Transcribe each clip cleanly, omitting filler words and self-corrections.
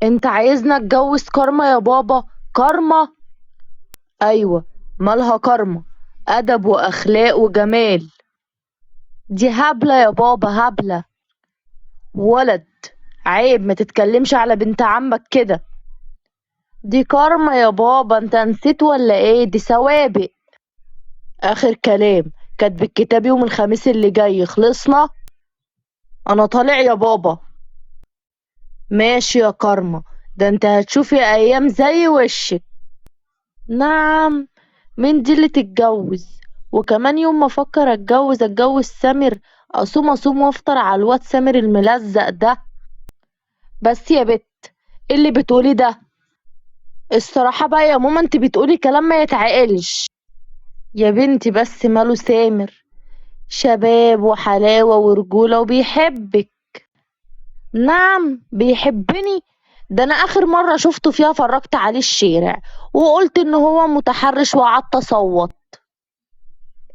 انت عايزنا اتجوز كارما يا بابا؟ كارما؟ ايوه. مالها كارما؟ ادب واخلاق وجمال. دي هبلة يا بابا، هبلة. ولد. عيب ما تتكلمش على بنت عمك كده. دي كارما يا بابا، انت نسيت ولا ايه؟ دي سوابق. اخر كلام. كاتب الكتاب يوم الخميس اللي جاي، خلصنا. انا طالع يا بابا. ماشي يا كارما. ده انت هتشوفي ايام زي وشك. نعم. مين دي اللي تتجوز؟ وكمان يوم ما افكر اتجوز سامر. اصوم وافطر على الواد سامر الملزق ده. بس يا بت، إيه اللي بتقولي ده؟ الصراحة بقى يا ماما، انت بتقولي كلام ما يتعقلش. يا بنتي بس ماله سامر؟ شباب وحلاوة ورجولة وبيحبك. نعم بيحبني. ده انا اخر مرة شفته فيها فرجت عليه الشارع، وقلت ان هو متحرش وقعدت اصوت.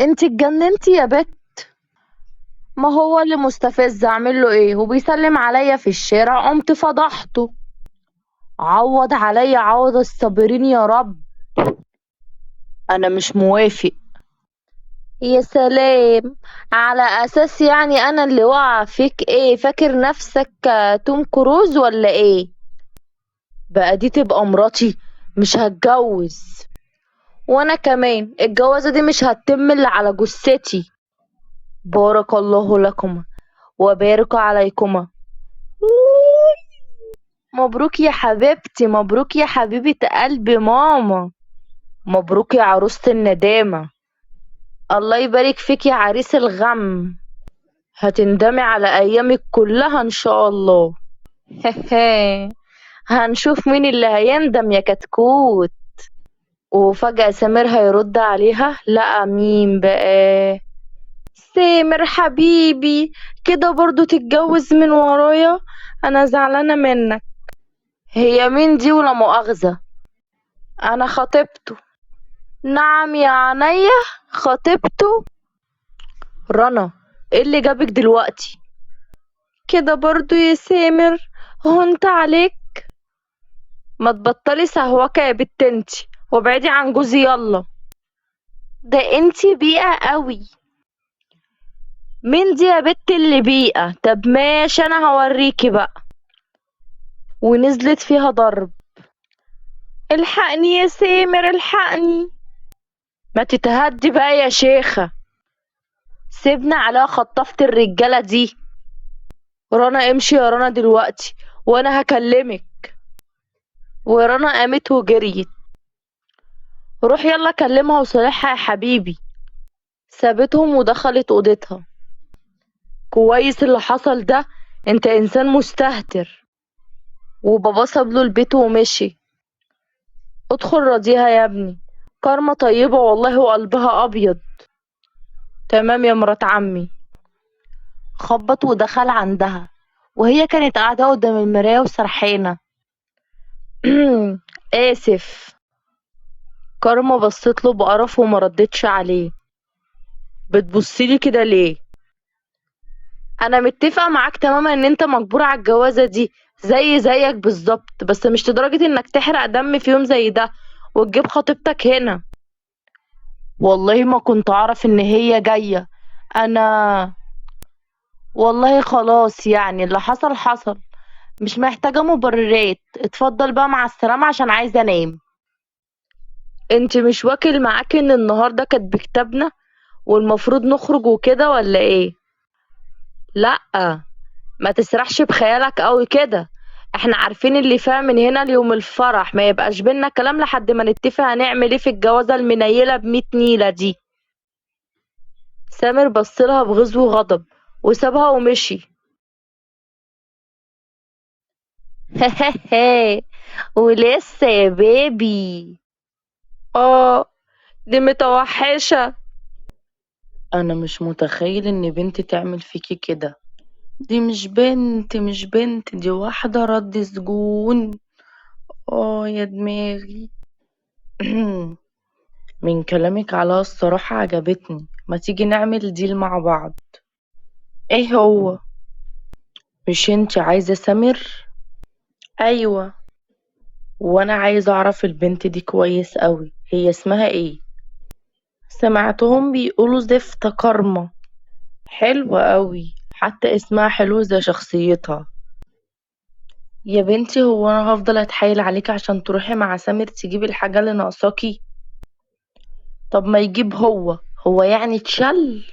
انت اتجننتي يا بت. ما هو اللي مستفز، اعمل له ايه؟ وبيسلم عليا في الشارع قمت فضحته. عوض عليا عوض الصابرين يا رب. انا مش موافق. يا سلام. على اساس يعني انا اللي واقعه فيك؟ ايه فاكر نفسك توم كروز ولا ايه؟ بقى دي تبقى مراتي؟ مش هتجوز. وانا كمان الجوازه دي مش هتتم الا على جثتي. بارك الله لكما وبارك عليكما. مبروك يا حبيبتي، مبروك يا حبيبة قلب ماما. مبروك يا عروسة الندامة. الله يبارك فيك يا عريس الغم. هتندمي على أيامك كلها إن شاء الله. هنشوف مين اللي هيندم يا كتكوت. وفجأة سامر هيرد عليها، لا مين بقى؟ سامر حبيبي، كده برضو تتجوز من ورايا؟ أنا زعلانة منك. هي مين دي ولا مؤاخذة؟ أنا خطيبته. نعم يا عينيا. خطيبته. رنا، ايه اللي جابك دلوقتي؟ كده برضو يا سامر؟ هو انت عليك؟ ما تبطلي سهوكة يا بت انتي، وابعدي عن جوزي يلا. ده انتي بيئة قوي. مين دي يا بت اللي بيئة؟ طب ماشي انا هوريكي بقى. ونزلت فيها ضرب. الحقني يا سامر، الحقني. ما تتهدي بقى يا شيخة. سيبنا عليها خطافة الرجالة دي. رنا امشي يا رنا دلوقتي، وانا هكلمك. ورنا قامت وجريت. روح يلا كلمها وصالحها يا حبيبي. سابتهم ودخلت اوضتها. كويس اللي حصل ده. انت انسان مستهتر. وبابا ساب له البيت ومشي. ادخل راضيها يا ابني. كارما طيبة والله وقلبها ابيض. تمام يا مرات عمي. خبط ودخل عندها، وهي كانت قاعدة قدام المراية وسرحانة. آسف. كارما بصت له بقرف وما ردتش عليه. بتبصيلي كده ليه؟ انا متفقة معاك تماما ان انت مجبور على الجوازة دي، زيك بالظبط، بس مش لدرجة انك تحرق دم في يوم زي ده وتجيب خطيبتك هنا. والله ما كنت اعرف ان هي جاية. انا والله خلاص، يعني اللي حصل حصل. مش محتاجة مبررات، اتفضل بقى مع السلامة عشان عايزة انام. انت مش واكل معاك ان النهاردة كانت بكتابنا والمفروض نخرج وكده ولا ايه؟ لأ. ما تسرحش بخيالك قوي كده. احنا عارفين اللي فيها من هنا ليوم الفرح، ما يبقاش بينا كلام لحد ما نتفق هنعمل ايه في الجوازة المنيلة ب100 نيلة دي. سامر بصلها بغزو وغضب وسابها ومشي. ولسه يا بيبي. اه. دي متوحشة. انا مش متخيل ان بنت تعمل فيكي كده. دي مش بنت دي واحدة رد سجون. يا دماغي. من كلامك عليها الصراحة عجبتني، ما تيجي نعمل ديل مع بعض. ايه هو؟ مش انتي عايزة سمر؟ ايوه، وانا عايزه اعرف البنت دي كويس قوي، هي اسمها ايه؟ سمعتهم بيقولوا زفت كارما. حلوة قوي، حتى اسمها حلو زي شخصيتها. يا بنتي، هو انا هفضل اتحايل عليك عشان تروحي مع سامر تجيبي الحاجة اللي ناقصاكي؟ طب ما يجيب هو يعني اتشل؟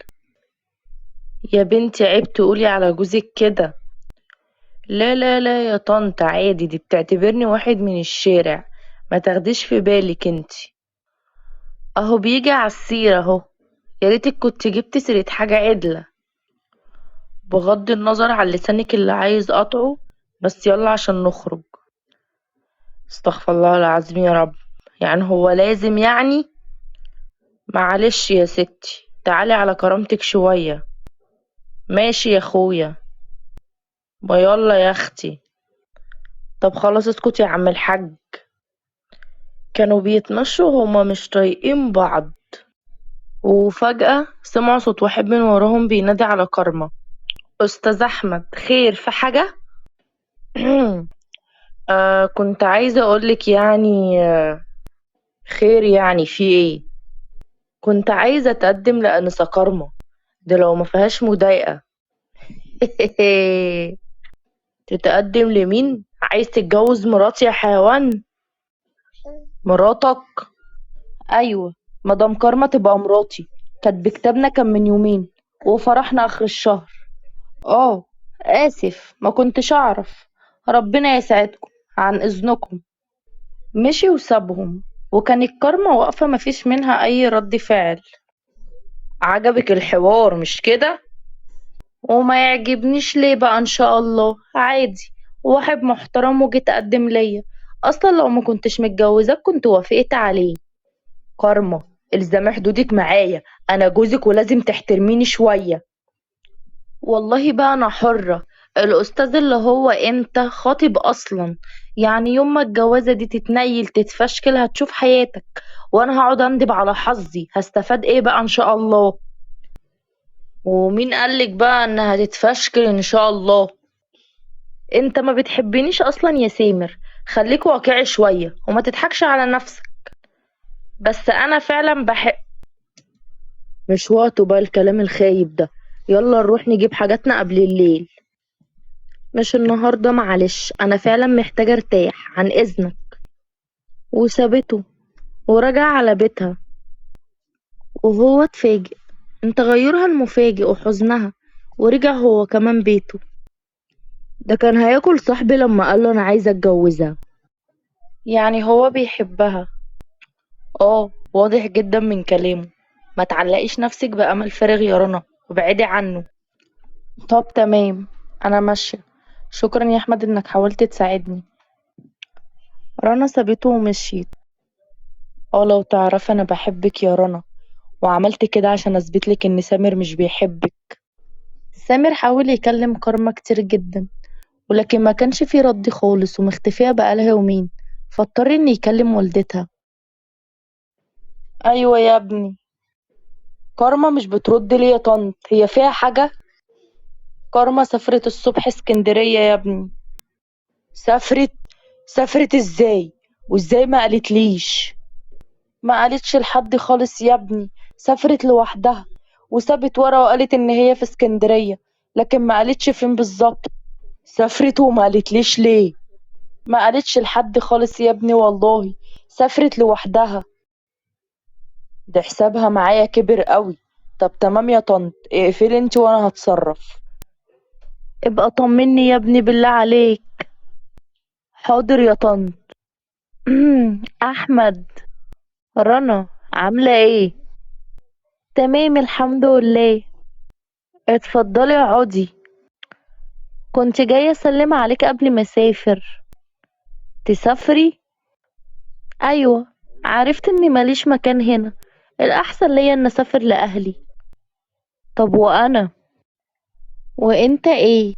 يا بنتي عيب تقولي على جوزك كده. لا لا لا يا طنط، عادي، دي بتعتبرني واحد من الشارع. ما تاخديش في بالك انتي. اهو بيجي على السيرة اهو. يا ريتك كنت جبت سيرة حاجة عدلة. بغض النظر عن لسانك اللي عايز قطعه، بس يلا عشان نخرج. استغفر الله العظيم يا رب. يعني هو لازم يعني؟ معلش يا ستي، تعالي على كرامتك شوية. ماشي يا اخويا. ما يلا يا اختي. طب خلاص اسكت يا عم الحاج. كانوا بيتمشوا هما مش طايقين بعض، وفجأة سمعوا صوت واحد من وراهم بينادي على كارما. أستاذ أحمد، خير في حاجة؟ كنت عايزة أقولك يعني خير يعني في إيه؟ كنت عايزة أتقدم لأنسة كارما، ده لو ما فيهاش مضايقة. تتقدم لمين؟ عايز تتجوز مراتي يا حيوان؟ مراتك؟ أيوة، مدام كارما تبقى مراتي. كانت بكتابنا كان من يومين، وفرحنا آخر الشهر. اه، آسف ما كنتش أعرف. ربنا يسعدكم. عن إذنكم. مشي وسابهم، وكانت كارما واقفة مفيش منها أي رد فعل. عجبك الحوار مش كده؟ وما يعجبنيش ليه بقى؟ ان شاء الله عادي، واحد محترم وجه تقدم ليا. اصلا لو ما كنتش متجوزاك كنت وافقت عليه. كارما، الزمي حدودك معايا، انا جوزك ولازم تحترميني شوية. والله بقى انا حرة. الاستاذ اللي هو امتى خاطب اصلا؟ يعني يوم ما الجوازة دي تتنيل تتفشكل هتشوف حياتك، وانا هقعد اندب على حظي، هستفاد ايه بقى ان شاء الله؟ ومين قالك بقى انها هتتفشكل ان شاء الله؟ انت ما بتحبنيش اصلا يا سامر. خليك واقعي شوية وما تضحكش على نفسك. بس انا فعلا بحب. مش وقته بقى الكلام الخايب ده. يلا نروح نجيب حاجاتنا قبل الليل. مش النهاردة، معلش انا فعلا محتاجة ارتاح، عن اذنك. وسابته ورجع على بيتها، وهو اتفاجئ من تغيرها المفاجئ وحزنها، ورجع هو كمان بيته. ده كان هياكل صاحبي لما قاله انا عايزة اتجوزها. يعني هو بيحبها؟ اه، واضح جدا من كلامه. ما تعلقيش نفسك بأمل فارغ يا رنا، وابعدي عنه. طب تمام، انا ماشية. شكرا يا احمد انك حاولت تساعدني. رنا سابته ومشيت. اه، لو تعرف انا بحبك يا رنا، وعملت كده عشان اثبتلك ان سامر مش بيحبك. سامر حاول يكلم كارما كتير جدا، ولكن ما كانش في رد خالص، ومختفية بقالها يومين، فاضطر ان يكلم والدتها. ايوه يا ابني. كارما مش بترد ليه يا طنط؟ هي فيها حاجة؟ كارما سافرت الصبح اسكندرية يا ابني. سافرت؟ سافرت ازاي؟ وازاي ما قالتليش؟ ما قالتش لحد خالص يا ابني. سافرت لوحدها، وسابت ورا وقالت ان هي في اسكندرية، لكن ما قالتش فين بالظبط. سافرت وما قالتليش ليه؟ ما قالتش لحد خالص يا ابني والله. سافرت لوحدها. ده حسابها معايا كبر قوي. طب تمام يا طنط، اقفلي انت وانا هتصرف. ابقى طمني يا ابني بالله عليك. حاضر يا طنط. احمد. رنا، عامله ايه؟ تمام الحمد لله. اتفضلي اقعدي. كنت جايه اسلم عليك قبل ما اسافر. تسافري؟ ايوه، عرفت اني ماليش مكان هنا، الاحسن ليا ان اسافر لاهلي. طب وانا؟ وانت ايه؟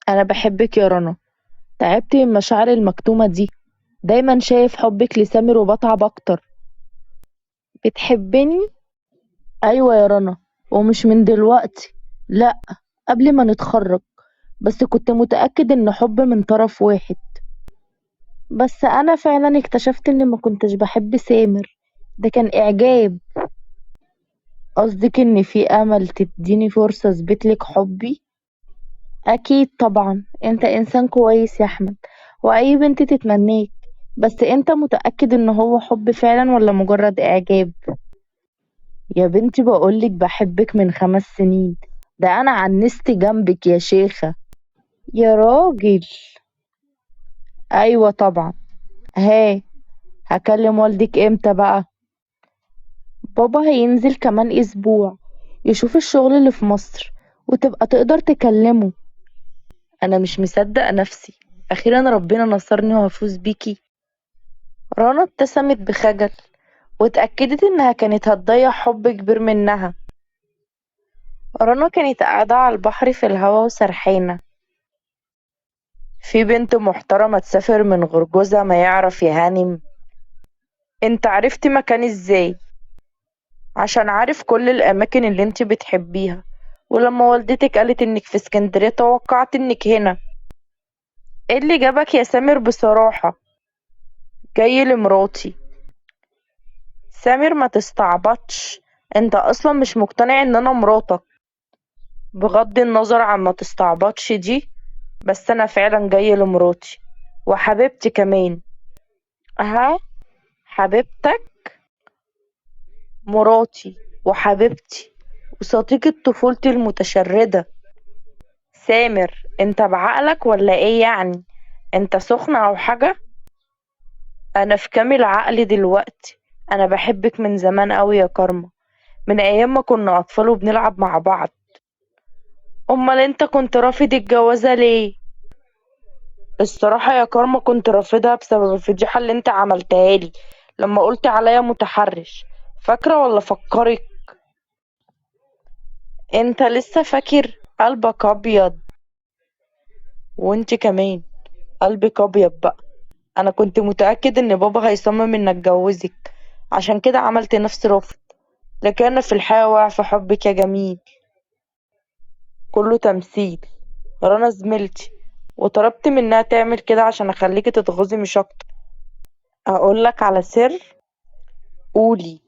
انا بحبك يا رنا. تعبت من المشاعر المكتومه دي. دايما شايف حبك لسامر وبتعب اكتر. بتحبني؟ ايوه يا رنا، ومش من دلوقتي، لا، قبل ما نتخرج. بس كنت متأكد ان حب من طرف واحد. بس أنا فعلا اكتشفت إني ما كنتش بحب سامر، ده كان إعجاب. قصدك إن في أمل تديني فرصة أثبتلك حبي؟ أكيد طبعا، أنت إنسان كويس يا أحمد، وأي بنت تتمناك. بس أنت متأكد إن هو حب فعلا ولا مجرد إعجاب؟ يا بنتي بقولك بحبك من 5 سنين، ده أنا عنست جنبك يا شيخة. يا راجل. أيوة طبعا. ها، هكلم والدك امتى بقى؟ بابا هينزل كمان أسبوع يشوف الشغل اللي في مصر، وتبقى تقدر تكلمه. أنا مش مصدقة نفسي، أخيرا ربنا نصرني وهفوز بيكي. رنا ابتسمت بخجل، واتأكدت إنها كانت هتضيع حب كبير منها. رنا كانت قاعدة على البحر في الهوا وسرحانة. في بنت محترمة تسافر من غير جوزها ما يعرف يهانم؟ انت عرفتي مكاني ازاي؟ عشان عارف كل الأماكن اللي انت بتحبيها، ولما والدتك قالت انك في اسكندرية توقعت انك هنا. ايه اللي جابك يا سامر بصراحة؟ جاي لمراتي. سامر ما تستعبطش، انت اصلا مش مقتنع ان انا مراتك. بغض النظر عن ما تستعبطش دي، بس انا فعلا جاي لمراتي وحبيبتي كمان. اها، حبيبتك؟ مراتي وحبيبتي وصديقة طفولتي المتشردة. سامر، انت بعقلك ولا ايه يعني؟ انت سخن او حاجة؟ انا في كامل عقلي دلوقتي. انا بحبك من زمان قوي يا كارما، من ايام ما كنا اطفال وبنلعب مع بعض. امال انت كنت رافض الجوازة ليه؟ الصراحة يا كارما كنت رافضها بسبب الفضيحة اللي انت عملتها لي لما قلت عليا متحرش. فاكرة ولا فكرك؟ انت لسه فاكر؟ قلبك ابيض. وانت كمان قلبك ابيض بقى. انا كنت متأكد ان بابا هيصمم ان اتجوزك، عشان كده عملت نفسي رافض. لكن انا في الحياة واقع في حبك يا جميل. كله تمثيل. رنا زميلتي، وطلبت منها تعمل كده عشان اخليكي تتغاظي مش اكتر. اقولك على سر؟ قولي.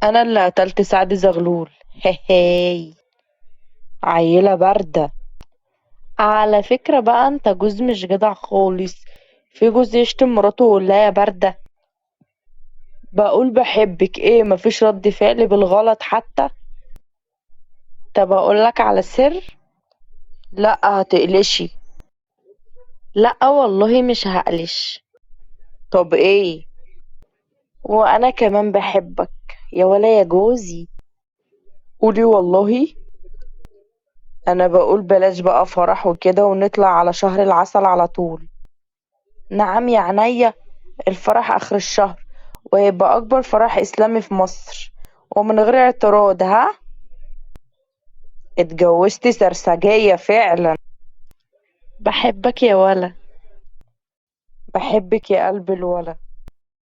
انا اللي قتلت سعد زغلول. هي عيلة باردة. على فكرة بقى انت جوز مش جدع خالص. في جوز يشتم مراته ويقول لها يا باردة؟ بقول بحبك ايه، مفيش رد فعل بالغلط حتى. طب اقولك على سر؟ لا هتقلشي. لا والله مش هقلش. طب ايه؟ وانا كمان بحبك يا ولا يا جوزي. قولي والله. انا بقول بلاش بقى فرح وكده ونطلع على شهر العسل على طول. نعم يا عينيا. الفرح اخر الشهر، وهيبقى اكبر فرح اسلامي في مصر، ومن غير اعتراض، ها؟ اتجوزتي سرسجية فعلا. بحبك يا ولا. بحبك يا قلب الولا.